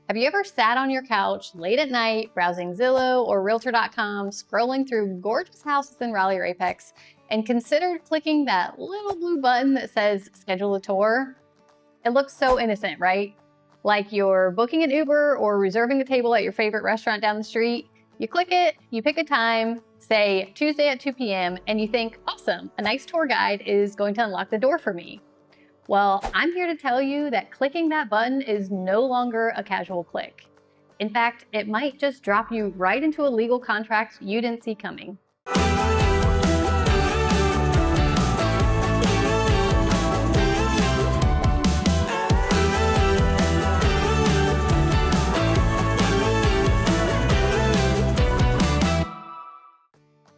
Have you ever sat on your couch late at night, browsing Zillow or Realtor.com, scrolling through gorgeous houses in Raleigh or Apex, and considered clicking that little blue button that says schedule a tour? It looks so innocent, right? Like you're booking an Uber or reserving a table at your favorite restaurant down the street. You click it, you pick a time, say Tuesday at 2 p.m., and you think, awesome, a nice tour guide is going to unlock the door for me. Well, I'm here to tell you that clicking that button is no longer a casual click. In fact, it might just drop you right into a legal contract you didn't see coming.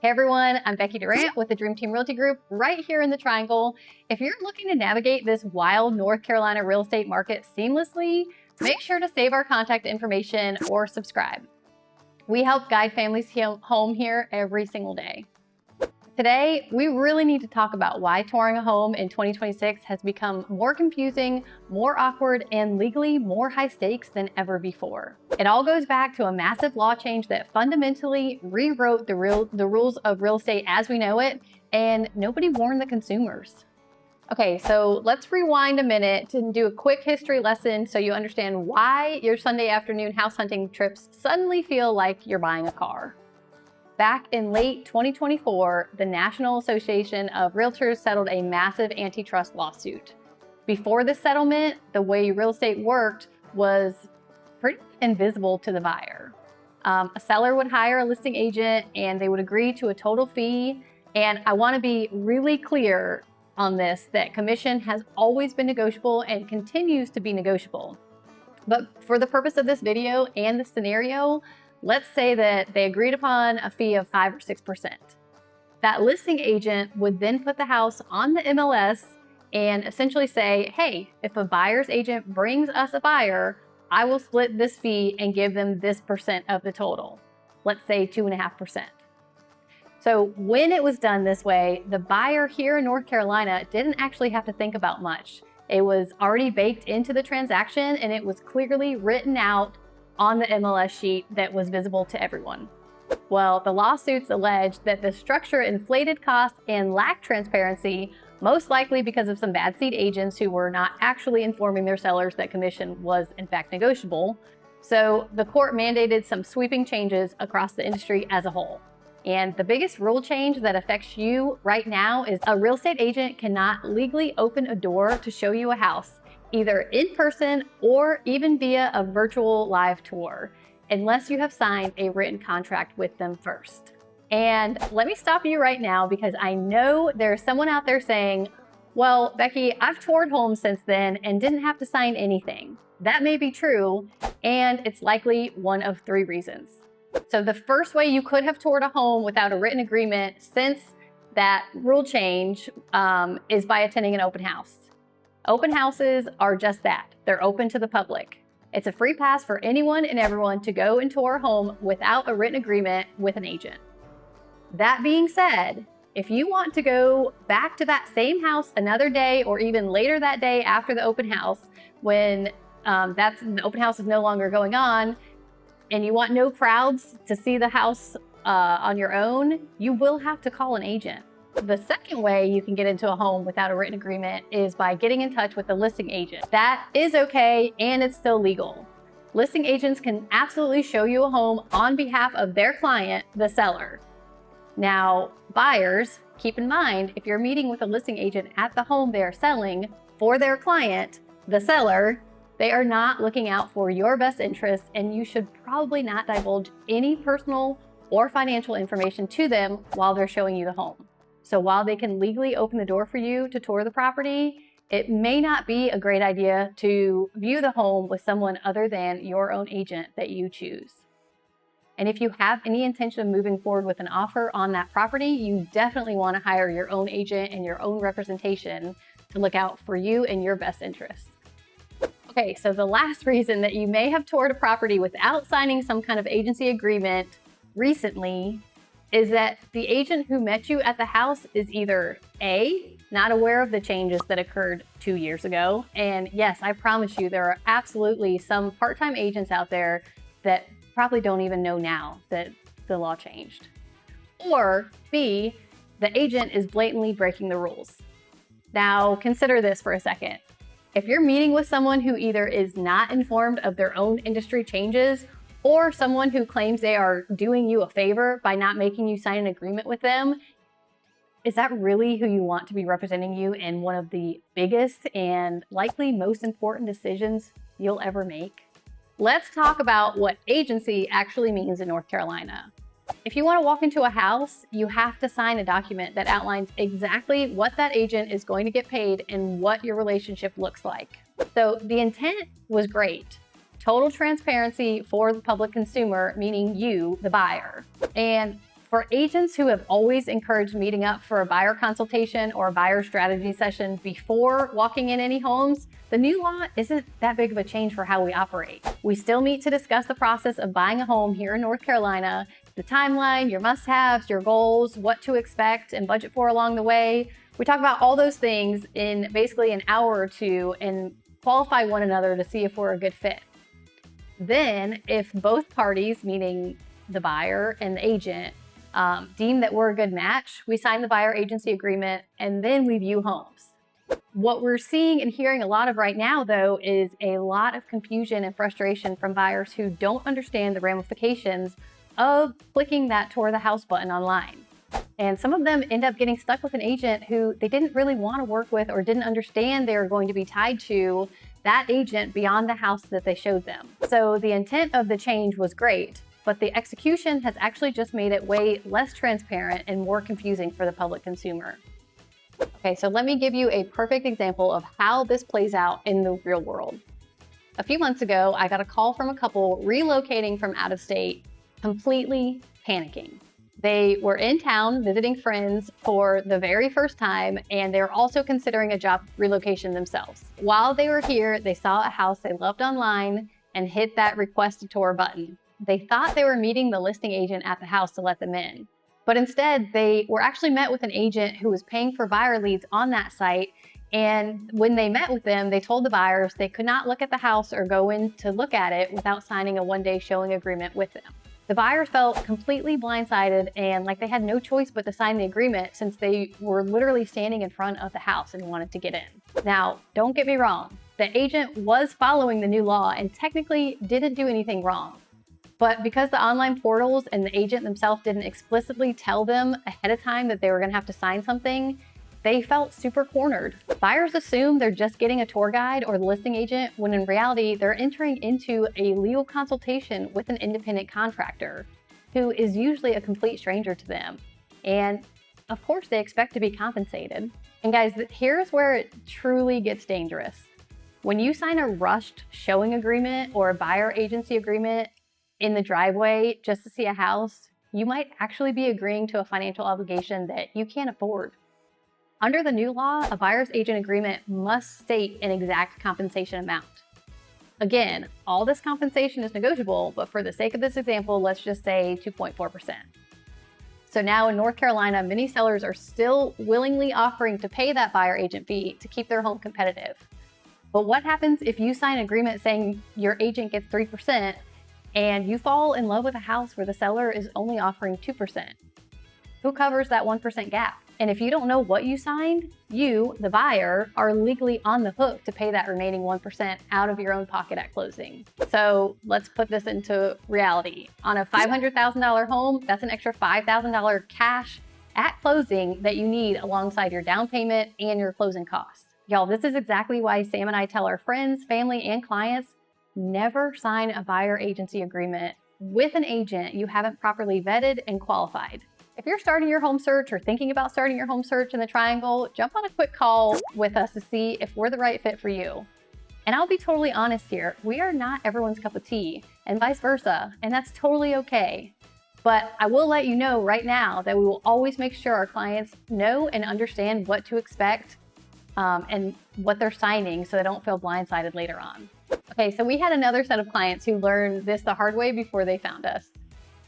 Hey everyone, I'm Becky Durant with the Dream Team Realty Group right here in the Triangle. If you're looking to navigate this wild North Carolina real estate market seamlessly, make sure to save our contact information or subscribe. We help guide families home here every single day. Today, we really need to talk about why touring a home in 2026 has become more confusing, more awkward, and legally more high stakes than ever before. It all goes back to a massive law change that fundamentally rewrote the rules of real estate as we know it, and nobody warned the consumers. Okay, so let's rewind a minute to do a quick history lesson so you understand why your Sunday afternoon house hunting trips suddenly feel like you're buying a car. Back in late 2024, the National Association of Realtors settled a massive antitrust lawsuit. Before the settlement, the way real estate worked was pretty invisible to the buyer. A seller would hire a listing agent and they would agree to a total fee. And I want to be really clear on this, that commission has always been negotiable and continues to be negotiable. But for the purpose of this video and the scenario, let's say that they agreed upon a fee of 5 or 6%. That listing agent would then put the house on the MLS and essentially say, hey, if a buyer's agent brings us a buyer, I will split this fee and give them this percent of the total. Let's say 2.5%. So when it was done this way, the buyer here in North Carolina didn't actually have to think about much. It was already baked into the transaction and it was clearly written out on the MLS sheet that was visible to everyone. Well, the lawsuits alleged that the structure inflated costs and lacked transparency, most likely because of some bad seed agents who were not actually informing their sellers that commission was in fact negotiable. So the court mandated some sweeping changes across the industry as a whole. And the biggest rule change that affects you right now is a real estate agent cannot legally open a door to show you a house, either in person or even via a virtual live tour, unless you have signed a written contract with them first. And let me stop you right now because I know there's someone out there saying, well, Becky, I've toured homes since then and didn't have to sign anything. That may be true, and it's likely one of 3 reasons. So the first way you could have toured a home without a written agreement since that rule change is by attending an open house. Open houses are just that. They're open to the public. It's a free pass for anyone and everyone to go and tour a home without a written agreement with an agent. That being said, if you want to go back to that same house another day or even later that day after the open house, when the open house is no longer going on, and you want no crowds to see the house on your own, you will have to call an agent. The second way you can get into a home without a written agreement is by getting in touch with the listing agent. That is okay, and it's still legal. Listing agents can absolutely show you a home on behalf of their client, the seller. Now, buyers, keep in mind, if you're meeting with a listing agent at the home they are selling for their client, the seller, they are not looking out for your best interests, and you should probably not divulge any personal or financial information to them while they're showing you the home. So while they can legally open the door for you to tour the property, it may not be a great idea to view the home with someone other than your own agent that you choose. And if you have any intention of moving forward with an offer on that property, you definitely want to hire your own agent and your own representation to look out for you and your best interests. Okay, so the last reason that you may have toured a property without signing some kind of agency agreement recently is that the agent who met you at the house is either A, not aware of the changes that occurred 2 years ago. And yes, I promise you, there are absolutely some part-time agents out there that probably don't even know now that the law changed. Or B, the agent is blatantly breaking the rules. Now, consider this for a second. If you're meeting with someone who either is not informed of their own industry changes or someone who claims they are doing you a favor by not making you sign an agreement with them, is that really who you want to be representing you in one of the biggest and likely most important decisions you'll ever make? Let's talk about what agency actually means in North Carolina. If you want to walk into a house, you have to sign a document that outlines exactly what that agent is going to get paid and what your relationship looks like. So the intent was great. Total transparency for the public consumer, meaning you, the buyer. And for agents who have always encouraged meeting up for a buyer consultation or a buyer strategy session before walking in any homes, the new law isn't that big of a change for how we operate. We still meet to discuss the process of buying a home here in North Carolina, the timeline, your must-haves, your goals, what to expect and budget for along the way. We talk about all those things in basically an hour or two and qualify one another to see if we're a good fit. Then, if both parties, meaning the buyer and the agent, deem that we're a good match, we sign the buyer agency agreement and then we view homes. What we're seeing and hearing a lot of right now, though, is a lot of confusion and frustration from buyers who don't understand the ramifications of clicking that tour the house button online. And some of them end up getting stuck with an agent who they didn't really want to work with or didn't understand they were going to be tied to that agent beyond the house that they showed them. So the intent of the change was great, but the execution has actually just made it way less transparent and more confusing for the public consumer. Okay, so let me give you a perfect example of how this plays out in the real world. A few months ago, I got a call from a couple relocating from out of state, completely panicking. They were in town visiting friends for the very first time, and they were also considering a job relocation themselves. While they were here, they saw a house they loved online and hit that request a tour button. They thought they were meeting the listing agent at the house to let them in, but instead they were actually met with an agent who was paying for buyer leads on that site. And when they met with them, they told the buyers they could not look at the house or go in to look at it without signing a one-day showing agreement with them. The buyers felt completely blindsided and like they had no choice but to sign the agreement since they were literally standing in front of the house and wanted to get in. Now, don't get me wrong, the agent was following the new law and technically didn't do anything wrong. But because the online portals and the agent themselves didn't explicitly tell them ahead of time that they were going to have to sign something, they felt super cornered. Buyers assume they're just getting a tour guide or the listing agent, when in reality, they're entering into a legal consultation with an independent contractor who is usually a complete stranger to them. And of course, they expect to be compensated. And guys, here's where it truly gets dangerous. When you sign a rushed showing agreement or a buyer agency agreement in the driveway just to see a house, you might actually be agreeing to a financial obligation that you can't afford. Under the new law, a buyer's agent agreement must state an exact compensation amount. Again, all this compensation is negotiable, but for the sake of this example, let's just say 2.4%. So now in North Carolina, many sellers are still willingly offering to pay that buyer agent fee to keep their home competitive. But what happens if you sign an agreement saying your agent gets 3% and you fall in love with a house where the seller is only offering 2%? Who covers that 1% gap? And if you don't know what you signed, you, the buyer, are legally on the hook to pay that remaining 1% out of your own pocket at closing. So let's put this into reality. On a $500,000 home, that's an extra $5,000 cash at closing that you need alongside your down payment and your closing costs. Y'all, this is exactly why Sam and I tell our friends, family, and clients, never sign a buyer agency agreement with an agent you haven't properly vetted and qualified. If you're starting your home search or thinking about starting your home search in the Triangle, jump on a quick call with us to see if we're the right fit for you. And I'll be totally honest here, we are not everyone's cup of tea, and vice versa, and that's totally okay. But I will let you know right now that we will always make sure our clients know and understand what to expect and what they're signing so they don't feel blindsided later on. Okay, so we had another set of clients who learned this the hard way before they found us.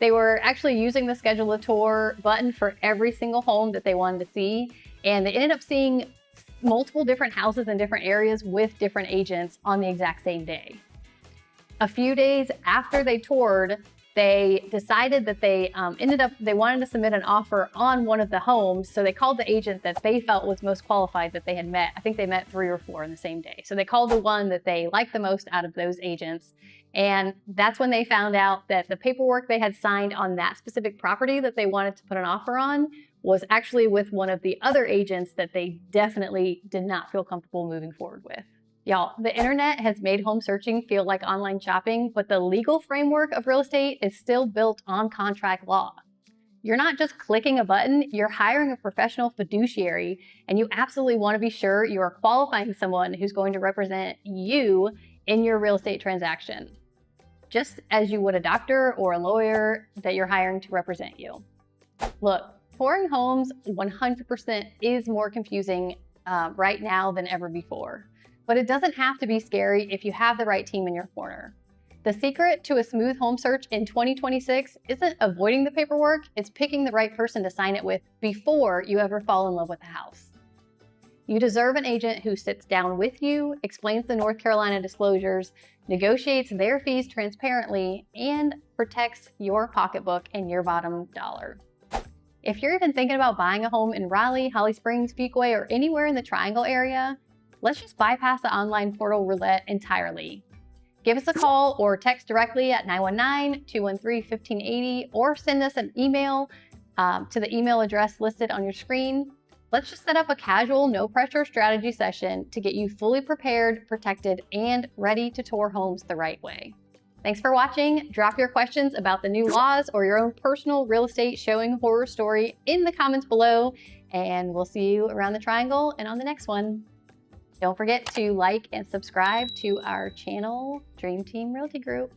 They were actually using the schedule a tour button for every single home that they wanted to see, And they ended up seeing multiple different houses in different areas with different agents on the exact same day. A few days after they toured, they decided that they wanted to submit an offer on one of the homes. So they called the agent that they felt was most qualified that they had met. I think they met 3 or 4 in the same day. So they called the one that they liked the most out of those agents. And that's when they found out that the paperwork they had signed on that specific property that they wanted to put an offer on was actually with one of the other agents that they definitely did not feel comfortable moving forward with. Y'all, the internet has made home searching feel like online shopping, but the legal framework of real estate is still built on contract law. You're not just clicking a button, you're hiring a professional fiduciary, and you absolutely want to be sure you are qualifying someone who's going to represent you in your real estate transaction, just as you would a doctor or a lawyer that you're hiring to represent you. Look, touring homes 100% is more confusing right now than ever before. But it doesn't have to be scary if you have the right team in your corner. The secret to a smooth home search in 2026 isn't avoiding the paperwork, it's picking the right person to sign it with before you ever fall in love with the house. You deserve an agent who sits down with you, explains the North Carolina disclosures, negotiates their fees transparently, and protects your pocketbook and your bottom dollar. If you're even thinking about buying a home in Raleigh, Holly Springs, Fuquay, or anywhere in the Triangle area, let's just bypass the online portal roulette entirely. Give us a call or text directly at 919-213-1580 or send us an email to the email address listed on your screen. Let's just set up a casual, no-pressure strategy session to get you fully prepared, protected, and ready to tour homes the right way. Thanks for watching. Drop your questions about the new laws or your own personal real estate showing horror story in the comments below, and we'll see you around the Triangle and on the next one. Don't forget to like and subscribe to our channel, Dream Team Realty Group.